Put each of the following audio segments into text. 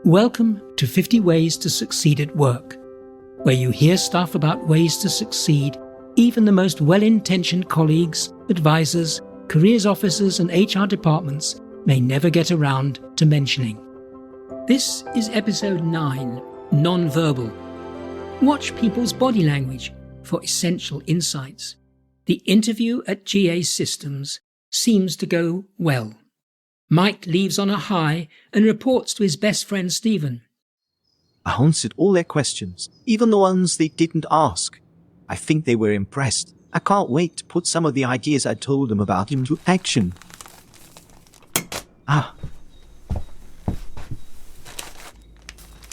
Welcome to 50 Ways to Succeed at Work, where you hear stuff about ways to succeed even the most well-intentioned colleagues, advisors, careers officers and HR departments may never get around to mentioning. This is episode 9, Non-Verbal. Watch people's body language for essential insights. The interview at GA Systems seems to go well. Mike leaves on a high and reports to his best friend Stephen. I answered all their questions, even the ones they didn't ask. I think they were impressed. I can't wait to put some of the ideas I told them about into action.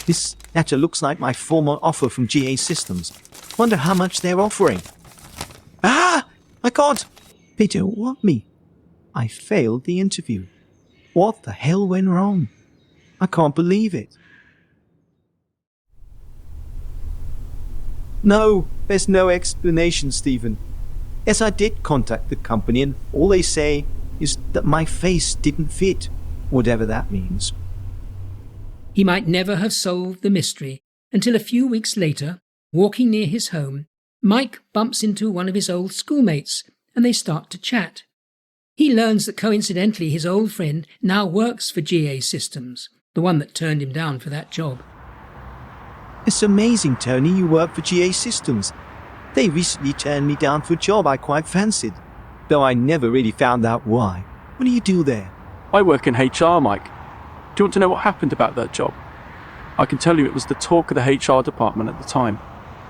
This letter looks like my formal offer from GA Systems. Wonder how much they're offering. My God! They don't want me. I failed the interview. What the hell went wrong? I can't believe it. No, there's no explanation, Stephen. Yes, I did contact the company and all they say is that my face didn't fit, whatever that means. He might never have solved the mystery until a few weeks later, walking near his home, Mike bumps into one of his old schoolmates and they start to chat. He learns that coincidentally his old friend now works for GA Systems, the one that turned him down for that job. It's amazing, Tony, you work for GA Systems. They recently turned me down for a job I quite fancied, though I never really found out why. What do you do there? I work in HR, Mike. Do you want to know what happened about that job? I can tell you it was the talk of the HR department at the time.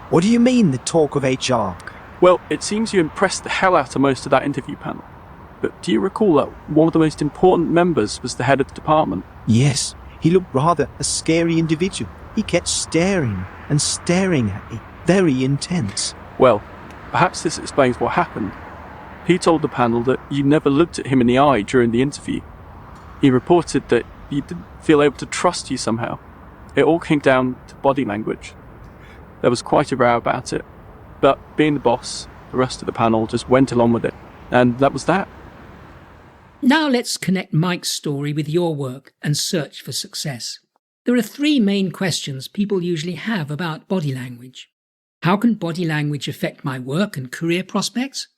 What do you mean, the talk of HR? Well, it seems you impressed the hell out of most of that interview panel. But do you recall that one of the most important members was the head of the department? Yes, he looked rather a scary individual. He kept staring and staring at me. Very intense. Well, perhaps this explains what happened. He told the panel that you never looked at him in the eye during the interview. He reported that you didn't feel able to trust you somehow. It all came down to body language. There was quite a row about it, but being the boss, the rest of the panel just went along with it, and that was that. Now let's connect Mike's story with your work and search for success. There are 3 main questions people usually have about body language. How can body language affect my work and career prospects?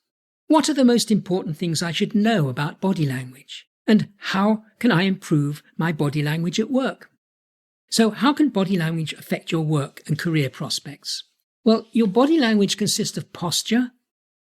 What are the most important things I should know about body language? And how can I improve my body language at work? So how can body language affect your work and career prospects? Well, your body language consists of posture,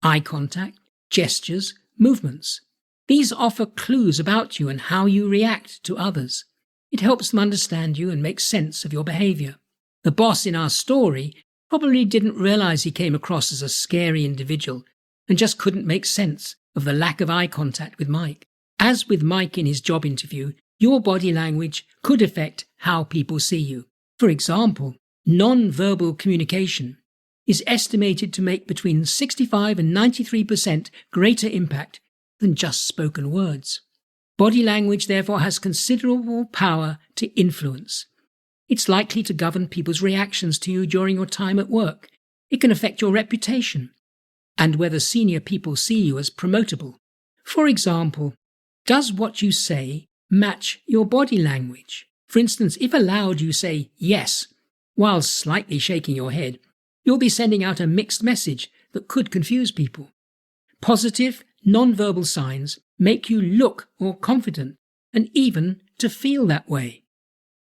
eye contact, gestures, movements. These offer clues about you and how you react to others. It helps them understand you and make sense of your behavior. The boss in our story probably didn't realize he came across as a scary individual and just couldn't make sense of the lack of eye contact with Mike. As with Mike in his job interview, your body language could affect how people see you. For example, non-verbal communication is estimated to make between 65 and 93% greater impact than just spoken words. Body language, therefore, has considerable power to influence. It's likely to govern people's reactions to you during your time at work. It can affect your reputation and whether senior people see you as promotable. For example, does what you say match your body language? For instance, if aloud you say yes, while slightly shaking your head, you'll be sending out a mixed message that could confuse people. Positive, non-verbal signs make you look more confident and even to feel that way.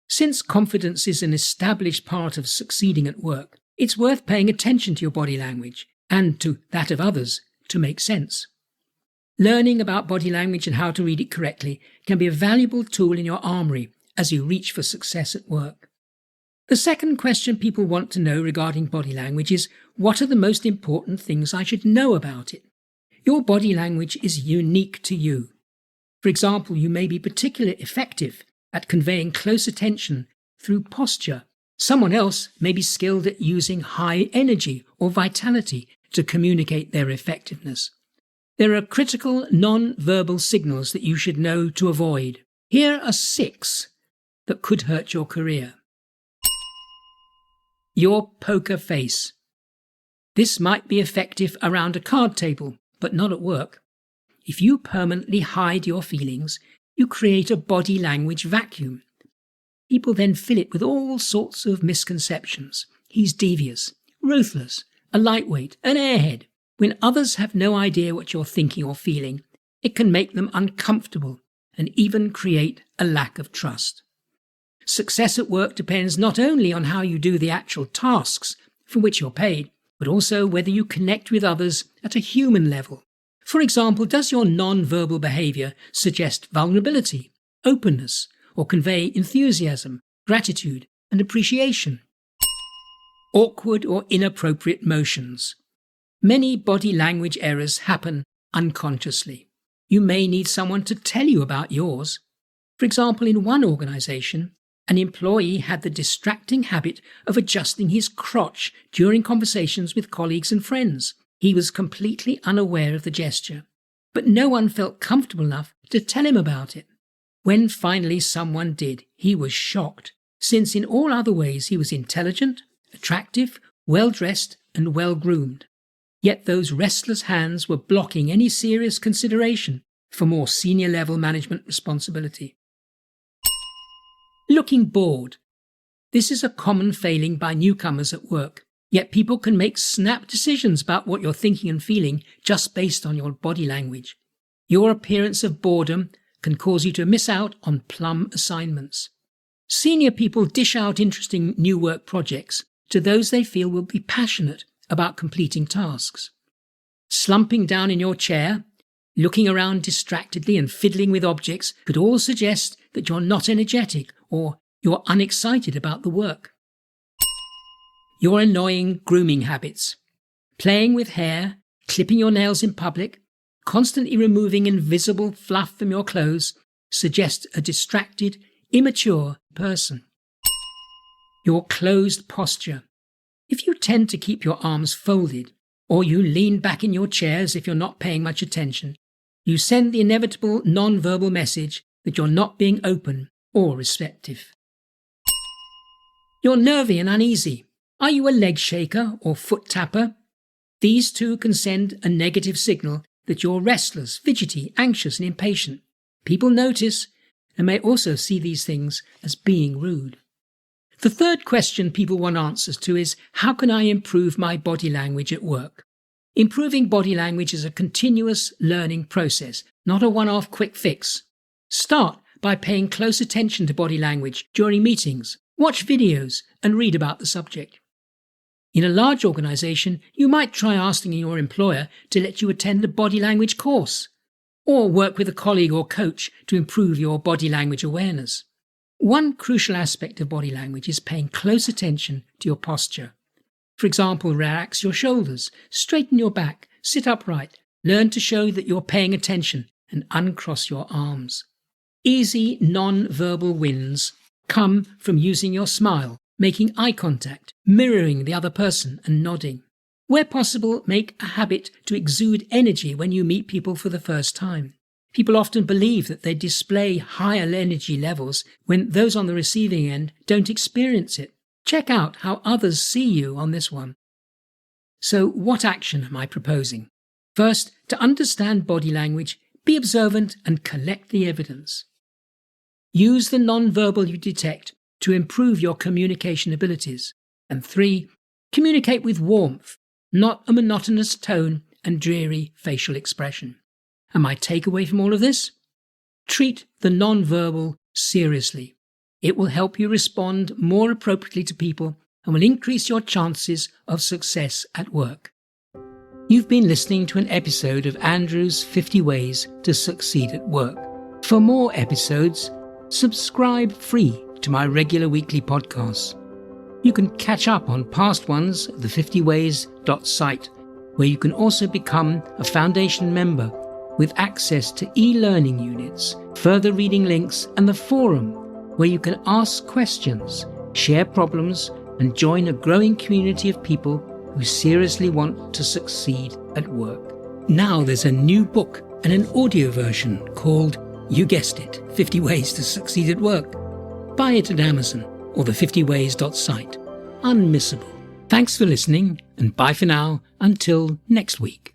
Since confidence is an established part of succeeding at work, it's worth paying attention to your body language and to that of others to make sense. Learning about body language and how to read it correctly can be a valuable tool in your armory as you reach for success at work. The second question people want to know regarding body language is, what are the most important things I should know about it? Your body language is unique to you. For example, you may be particularly effective at conveying close attention through posture. Someone else may be skilled at using high energy or vitality to communicate their effectiveness. There are critical non-verbal signals that you should know to avoid. Here are 6 that could hurt your career. Your poker face. This might be effective around a card table, but not at work. If you permanently hide your feelings, you create a body language vacuum. People then fill it with all sorts of misconceptions. He's devious, ruthless, a lightweight, an airhead. When others have no idea what you're thinking or feeling, it can make them uncomfortable and even create a lack of trust. Success at work depends not only on how you do the actual tasks for which you're paid, but also whether you connect with others at a human level. For example, does your non-verbal behavior suggest vulnerability, openness, or convey enthusiasm, gratitude, and appreciation? Awkward or inappropriate motions. Many body language errors happen unconsciously. You may need someone to tell you about yours. For example, in one organization, an employee had the distracting habit of adjusting his crotch during conversations with colleagues and friends. He was completely unaware of the gesture, but no one felt comfortable enough to tell him about it. When finally someone did, he was shocked, since in all other ways he was intelligent, attractive, well-dressed, and well-groomed. Yet those restless hands were blocking any serious consideration for more senior-level management responsibility. Looking bored. This is a common failing by newcomers at work, yet people can make snap decisions about what you're thinking and feeling just based on your body language. Your appearance of boredom can cause you to miss out on plum assignments. Senior people dish out interesting new work projects to those they feel will be passionate about completing tasks. Slumping down in your chair, looking around distractedly and fiddling with objects could all suggest that you're not energetic or you're unexcited about the work. Your annoying grooming habits. Playing with hair, clipping your nails in public, constantly removing invisible fluff from your clothes suggest a distracted, immature person. Your closed posture. If you tend to keep your arms folded, or you lean back in your chair as if you're not paying much attention, you send the inevitable non-verbal message that you're not being open or receptive. You're nervy and uneasy. Are you a leg shaker or foot tapper? These two can send a negative signal that you're restless, fidgety, anxious, and impatient. People notice and may also see these things as being rude. The third question people want answers to is, how can I improve my body language at work? Improving body language is a continuous learning process, not a one-off quick fix. Start by paying close attention to body language during meetings, watch videos, and read about the subject. In a large organization, you might try asking your employer to let you attend a body language course, or work with a colleague or coach to improve your body language awareness. One crucial aspect of body language is paying close attention to your posture. For example, relax your shoulders, straighten your back, sit upright, learn to show that you're paying attention, and uncross your arms. Easy non-verbal wins come from using your smile, making eye contact, mirroring the other person, and nodding. Where possible, make a habit to exude energy when you meet people for the first time. People often believe that they display higher energy levels when those on the receiving end don't experience it. Check out how others see you on this one. So, what action am I proposing? First, to understand body language, be observant and collect the evidence. Use the non-verbal you detect to improve your communication abilities. And 3, communicate with warmth, not a monotonous tone and dreary facial expression. And my takeaway from all of this? Treat the non-verbal seriously. It will help you respond more appropriately to people and will increase your chances of success at work. You've been listening to an episode of Andrew's 50 Ways to Succeed at Work. For more episodes, subscribe free to my regular weekly podcasts. You can catch up on past ones at the 50ways.site, where you can also become a foundation member with access to e-learning units, further reading links, and the forum, where you can ask questions, share problems, and join a growing community of people who seriously want to succeed at work. Now there's a new book and an audio version called, you guessed it, 50 Ways to Succeed at Work. Buy it at Amazon or the 50ways.site. Unmissable. Thanks for listening, and bye for now until next week.